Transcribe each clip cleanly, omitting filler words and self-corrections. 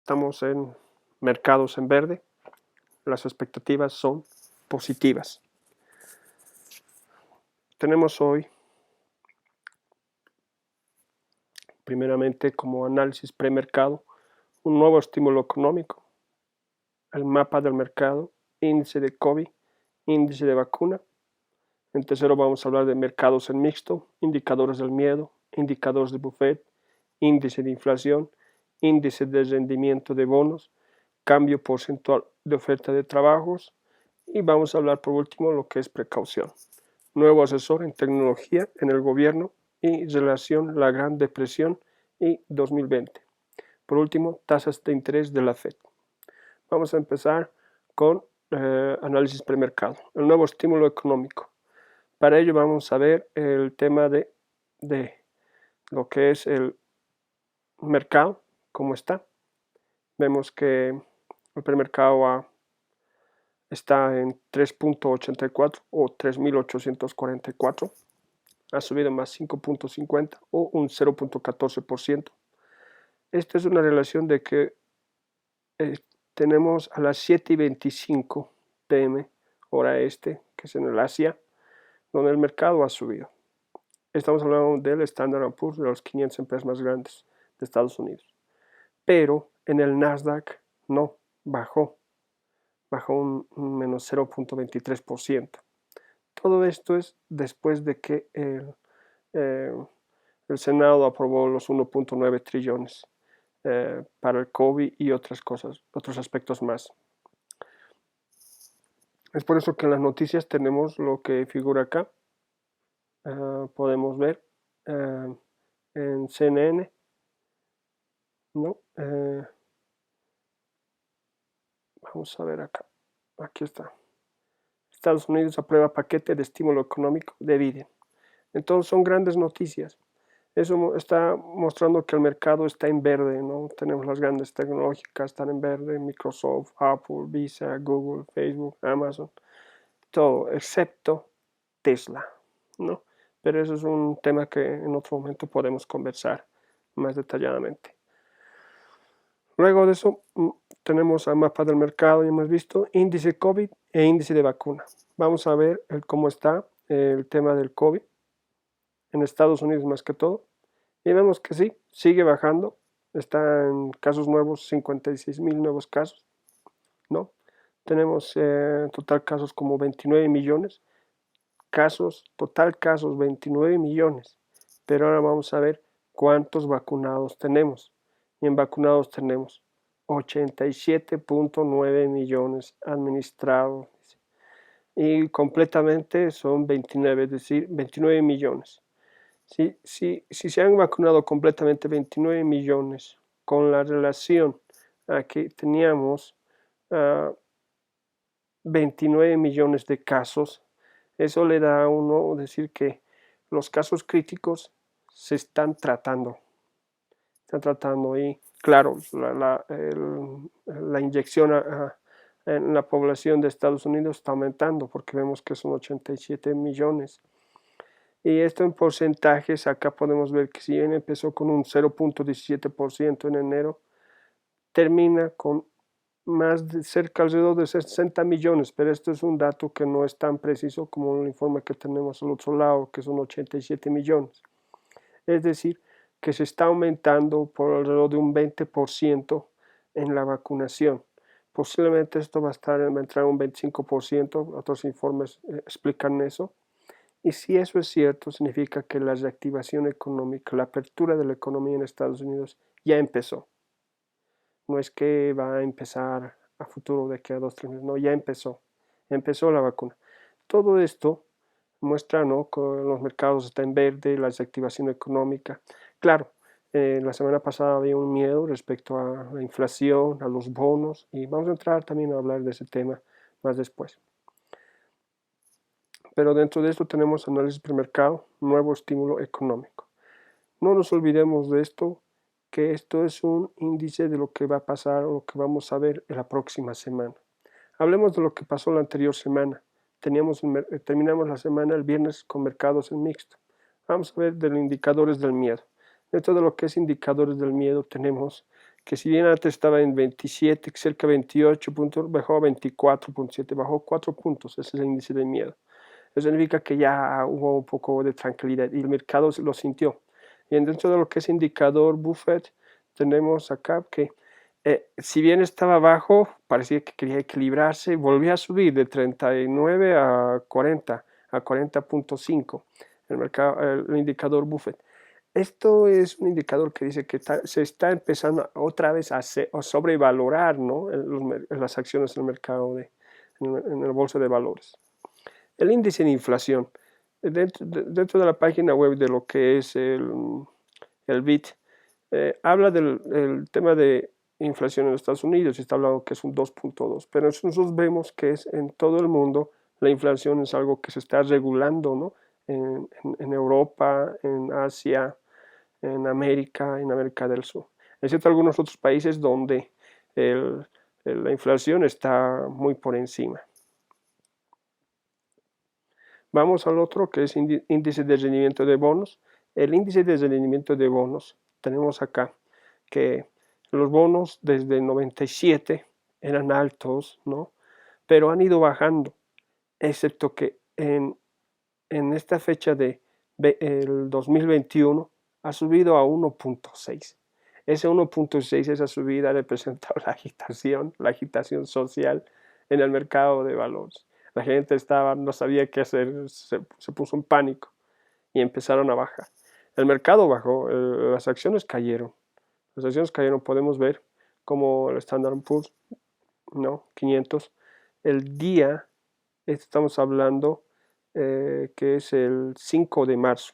Estamos en mercados en verde. Las expectativas son positivas. Tenemos hoy, primeramente como análisis premercado, un nuevo estímulo económico, el mapa del mercado, índice de COVID, índice de vacuna. En tercero vamos a hablar de mercados en mixto, indicadores del miedo, indicadores de Buffett, índice de inflación, índice de rendimiento de bonos, cambio porcentual de oferta de trabajos y vamos a hablar por último lo que es precaución. Nuevo asesor en tecnología en el gobierno y relación la Gran Depresión y 2020. Por último, tasas de interés de la Fed. Vamos a empezar con análisis premercado, el nuevo estímulo económico. Para ello vamos a ver el tema de lo que es el mercado, cómo está. Vemos que el premercado está en 3.84 o 3.844. Ha subido más 5.50 o un 0.14%. Esta es una relación de que tenemos a las 7:25 pm, hora este, que es en el Asia, donde el mercado ha subido. Estamos hablando del Standard & Poor's, de las 500 empresas más grandes de Estados Unidos. Pero en el Nasdaq no, bajó un menos 0.23%. Todo esto es después de que el Senado aprobó los 1.9 trillones para el COVID y otras cosas, otros aspectos más. Es por eso que en las noticias tenemos lo que figura acá. Podemos ver en CNN, ¿no? Vamos a ver acá. Aquí está. Estados Unidos aprueba paquete de estímulo económico de Biden. Entonces son grandes noticias. Eso está mostrando que el mercado está en verde, ¿no? Tenemos las grandes tecnológicas, están en verde, Microsoft, Apple, Visa, Google, Facebook, Amazon, todo, excepto Tesla, ¿no? Pero eso es un tema que en otro momento podemos conversar más detalladamente. Luego de eso tenemos el mapa del mercado, ya hemos visto, índice COVID e índice de vacuna. Vamos a ver cómo está el tema del COVID en Estados Unidos más que todo. Y vemos que sí, sigue bajando. Está en casos nuevos, 56,000 nuevos casos, ¿no? Tenemos total casos como 29 millones. Total casos 29 millones. Pero ahora vamos a ver cuántos vacunados tenemos. Y en vacunados tenemos 87.9 millones administrados. Y completamente son 29, es decir, 29 millones. Si se han vacunado completamente 29 millones con la relación a que teníamos 29 millones de casos, eso le da a uno decir que los casos críticos se están tratando. Y claro, la inyección en la población de Estados Unidos está aumentando porque vemos que son 87 millones. Y esto en porcentajes, acá podemos ver que si bien empezó con un 0.17% en enero, termina con más de cerca alrededor de 60 millones, pero esto es un dato que no es tan preciso como el informe que tenemos al otro lado, que son 87 millones. Es decir, que se está aumentando por alrededor de un 20% en la vacunación. Posiblemente esto va a entrar un 25%, otros informes explican eso. Y si eso es cierto, significa que la reactivación económica, la apertura de la economía en Estados Unidos ya empezó. No es que va a empezar a futuro de que a 2-3 meses, no, ya empezó la vacuna. Todo esto muestra, ¿no?, que los mercados están en verde, la reactivación económica. Claro, la semana pasada había un miedo respecto a la inflación, a los bonos, y vamos a entrar también a hablar de ese tema más después. Pero dentro de esto tenemos análisis premercado, nuevo estímulo económico. No nos olvidemos de esto, que esto es un índice de lo que va a pasar o lo que vamos a ver en la próxima semana. Hablemos de lo que pasó la anterior semana. Terminamos la semana el viernes con mercados en mixto. Vamos a ver de los indicadores del miedo. Dentro de lo que es indicadores del miedo tenemos que si bien antes estaba en 27, cerca de 28 puntos, bajó a 24.7, bajó 4 puntos, ese es el índice de miedo. Eso significa que ya hubo un poco de tranquilidad y el mercado lo sintió. Y dentro de lo que es indicador Buffett, tenemos acá que si bien estaba bajo, parecía que quería equilibrarse, volvió a subir de 39 a 40, a 40.5 el indicador Buffett. Esto es un indicador que dice que se está empezando otra vez a sobrevalorar, ¿no? Las acciones en el mercado, en el bolsa de valores. El índice de inflación. Dentro de la página web de lo que es el BIT, habla del tema de inflación en Estados Unidos, está hablando que es un 2.2, pero nosotros vemos que es en todo el mundo la inflación es algo que se está regulando, ¿no? En Europa, en Asia, en América del Sur. Excepto algunos otros países donde la inflación está muy por encima. Vamos al otro que es índice de rendimiento de bonos. El índice de rendimiento de bonos, tenemos acá que los bonos desde el 97 eran altos, ¿no? Pero han ido bajando, excepto que en esta fecha el 2021 ha subido a 1.6. Ese 1.6, esa subida ha representado la agitación social en el mercado de valores. La gente no sabía qué hacer, se puso en pánico y empezaron a bajar. El mercado bajó, las acciones cayeron. Las acciones cayeron, podemos ver como el Standard Poor's, ¿no? 500, el día, estamos hablando que es el 5 de marzo.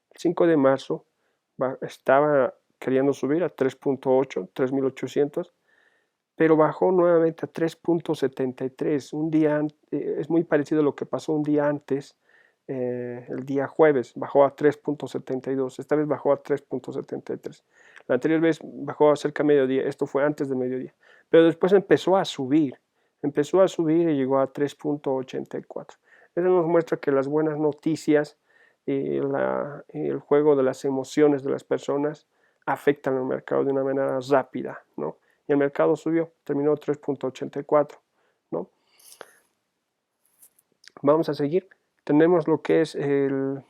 El 5 de marzo estaba queriendo subir a 3.8, 3.800, pero bajó nuevamente a 3.73. Un día, es muy parecido a lo que pasó un día antes, el día jueves, bajó a 3.72. Esta vez bajó a 3.73. La anterior vez bajó a cerca de mediodía, esto fue antes de mediodía, pero después empezó a subir y llegó a 3.84. Eso nos muestra que las buenas noticias y el juego de las emociones de las personas afectan al mercado de una manera rápida, ¿no? Y el mercado subió, terminó 3.84, ¿no? Vamos a seguir. Tenemos lo que es el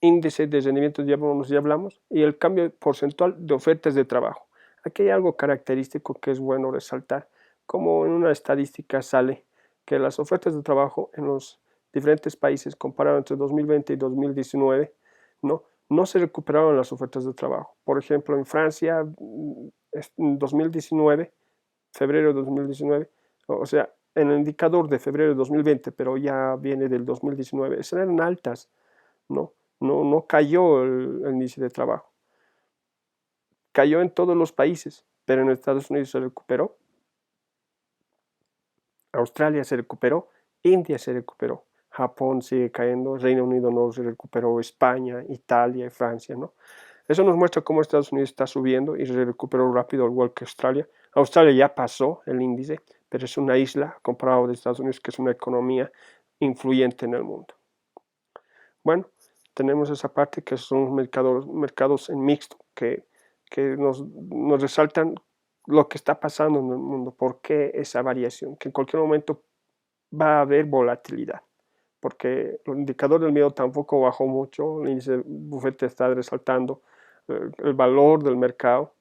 índice de rendimiento, ya hablamos, y el cambio porcentual de ofertas de trabajo. Aquí hay algo característico que es bueno resaltar, como en una estadística sale que las ofertas de trabajo en los diferentes países comparados entre 2020 y 2019, no se recuperaron las ofertas de trabajo. Por ejemplo, en Francia, en 2019, febrero de 2019, o sea, en el indicador de febrero de 2020, pero ya viene del 2019, esas eran altas, no cayó el índice de trabajo. Cayó en todos los países, pero en Estados Unidos se recuperó. Australia se recuperó, India se recuperó, Japón sigue cayendo, Reino Unido no se recuperó, España, Italia y Francia, ¿no? Eso nos muestra cómo Estados Unidos está subiendo y se recuperó rápido, al igual que Australia. Australia ya pasó el índice, pero es una isla comparado de Estados Unidos, que es una economía influyente en el mundo. Bueno, tenemos esa parte que son mercados en mixto, que nos resaltan lo que está pasando en el mundo, por qué esa variación, que en cualquier momento va a haber volatilidad, porque el indicador del miedo tampoco bajó mucho, el índice de Buffett está resaltando el valor del mercado,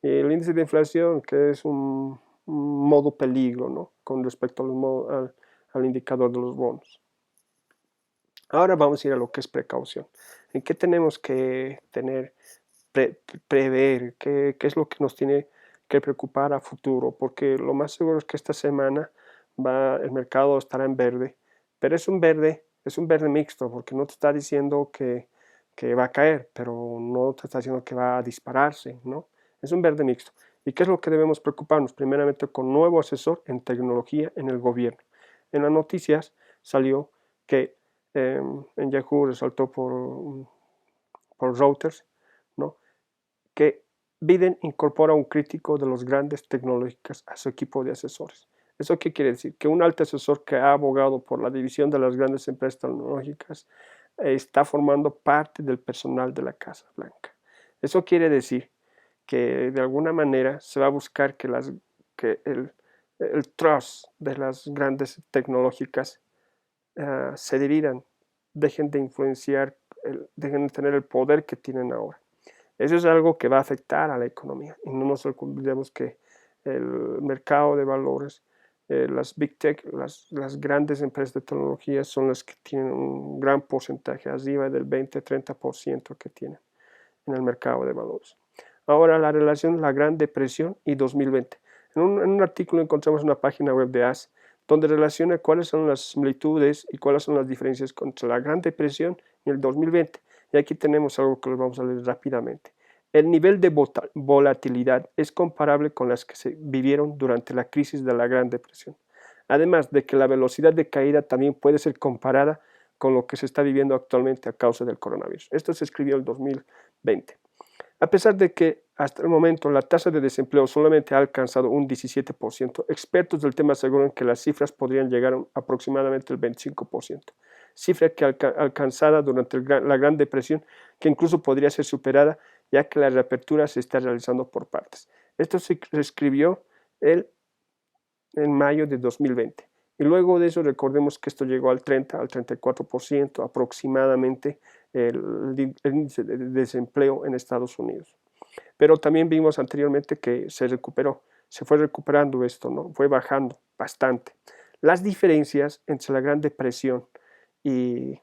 y el índice de inflación, que es un modo peligro, ¿no? Con respecto al indicador de los bonos. Ahora vamos a ir a lo que es precaución. ¿En qué tenemos que prever? ¿Qué es lo que nos tiene que preocupar a futuro? Porque lo más seguro es que esta semana el mercado estará en verde, pero es un verde mixto, porque no te está diciendo que va a caer, pero no te está diciendo que va a dispararse, ¿no? Es un verde mixto. ¿Y qué es lo que debemos preocuparnos? Primeramente con nuevo asesor en tecnología en el gobierno. En las noticias salió que en Yahoo resaltó por Reuters, ¿no? Que Biden incorpora un crítico de los grandes tecnológicas a su equipo de asesores. ¿Eso qué quiere decir? Que un alto asesor que ha abogado por la división de las grandes empresas tecnológicas está formando parte del personal de la Casa Blanca. Eso quiere decir que de alguna manera se va a buscar que el trust de las grandes tecnológicas se dividan, dejen de influenciar, dejen de tener el poder que tienen ahora. Eso es algo que va a afectar a la economía. Y no nos olvidemos que el mercado de valores, las big tech, las grandes empresas de tecnología son las que tienen un gran porcentaje, arriba del 20-30% que tienen en el mercado de valores. Ahora la relación la Gran Depresión y 2020. En un artículo encontramos una página web de AS donde relaciona cuáles son las similitudes y cuáles son las diferencias entre la Gran Depresión y el 2020. Y aquí tenemos algo que les vamos a leer rápidamente. El nivel de volatilidad es comparable con las que se vivieron durante la crisis de la Gran Depresión. Además de que la velocidad de caída también puede ser comparada con lo que se está viviendo actualmente a causa del coronavirus. Esto se escribió en el 2020. A pesar de que hasta el momento la tasa de desempleo solamente ha alcanzado un 17%, expertos del tema aseguran que las cifras podrían llegar a aproximadamente el 25%, cifra que alcanzada durante la Gran Depresión, que incluso podría ser superada ya que la reapertura se está realizando por partes. Esto se escribió en mayo de 2020. Y luego de eso recordemos que esto llegó al 30, al 34% aproximadamente el índice de desempleo en Estados Unidos. Pero también vimos anteriormente que se recuperó, se fue recuperando esto, ¿no? Fue bajando bastante. Las diferencias entre la Gran Depresión y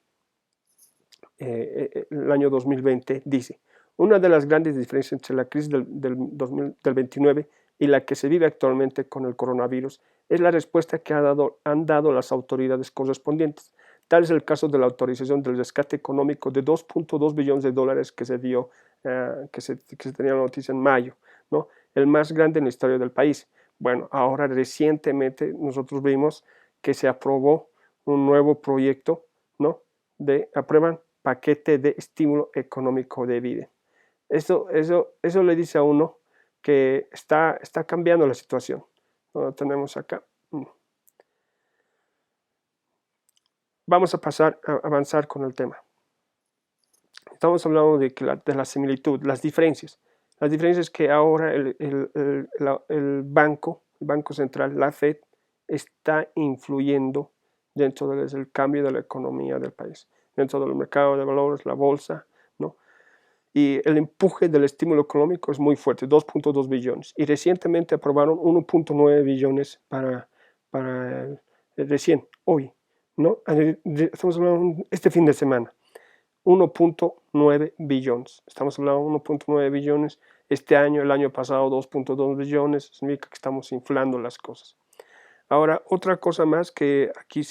el año 2020 dice, una de las grandes diferencias entre la crisis del 29 y la que se vive actualmente con el coronavirus es la respuesta que han dado las autoridades correspondientes. Tal es el caso de la autorización del rescate económico de 2.2 billones de dólares que se dio, que se tenía la noticia en mayo, ¿no? El más grande en la historia del país. Bueno, ahora recientemente nosotros vimos que se aprobó un nuevo proyecto, ¿no? Aprueban paquete de estímulo económico de Biden. Eso le dice a uno que está cambiando la situación. Lo tenemos acá. Vamos a avanzar con el tema. Estamos hablando de la similitud, las diferencias. Las diferencias que ahora el Banco Central, la Fed, está influyendo dentro del cambio de la economía del país, dentro del mercado de valores, la bolsa, ¿no? Y el empuje del estímulo económico es muy fuerte, 2.2 billones. Y recientemente aprobaron 1.9 billones para recién, hoy, ¿no? Estamos hablando este fin de semana. 1.9 billones. Estamos hablando de 1.9 billones. Este año, el año pasado, 2.2 billones. Significa que estamos inflando las cosas. Ahora, otra cosa más que aquí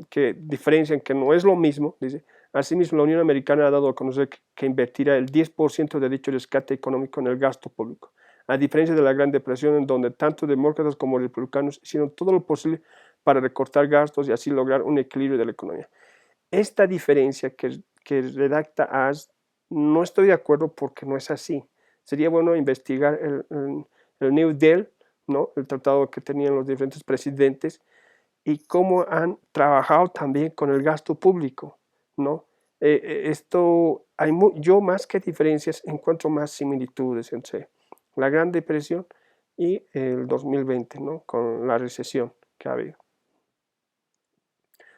que diferencian, que no es lo mismo, dice, asimismo la Unión Americana ha dado a conocer que invertirá el 10% de dicho rescate económico en el gasto público, a diferencia de la Gran Depresión, en donde tanto demócratas como republicanos hicieron todo lo posible para recortar gastos y así lograr un equilibrio de la economía. Esta diferencia que redacta AS, no estoy de acuerdo porque no es así. Sería bueno investigar el New Deal, ¿no? El tratado que tenían los diferentes presidentes y cómo han trabajado también con el gasto público, ¿no? Yo más que diferencias encuentro más similitudes entre la Gran Depresión y el 2020, ¿no? Con la recesión que ha habido.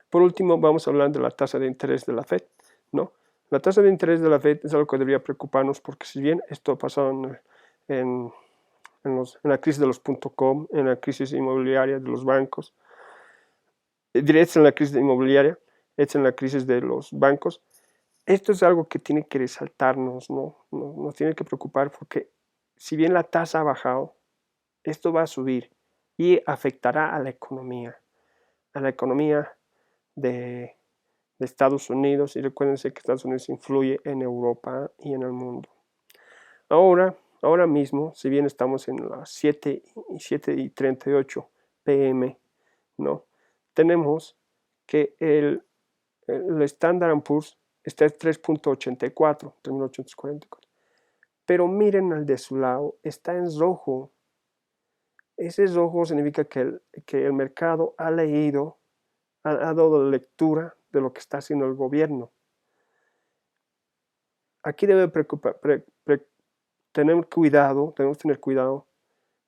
Por último, vamos a hablar de la tasa de interés de la Fed, ¿no? La tasa de interés de la Fed es algo que debería preocuparnos porque si bien esto ha pasado en la crisis de los .com, en la crisis inmobiliaria de los bancos, diré en la crisis inmobiliaria, es en la crisis de los bancos, esto es algo que tiene que resaltarnos, ¿no? Nos tiene que preocupar porque si bien la tasa ha bajado, esto va a subir y afectará a la economía de Estados Unidos, y recuérdense que Estados Unidos influye en Europa y en el mundo. Ahora mismo, si bien estamos en las 7:38 p.m., ¿no? Tenemos que el Standard & Poor's está en 3.84, 3.844. Pero miren al de su lado, está en rojo. Ese rojo significa que el mercado ha leído, ha dado lectura de lo que está haciendo el gobierno. Aquí debe debemos tener cuidado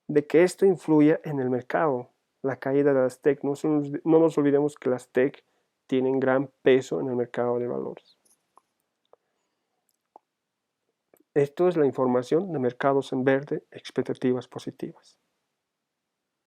de que esto influya en el mercado. La caída de las TEC, no nos olvidemos que las TEC tienen gran peso en el mercado de valores. Esto es la información de mercados en verde, expectativas positivas.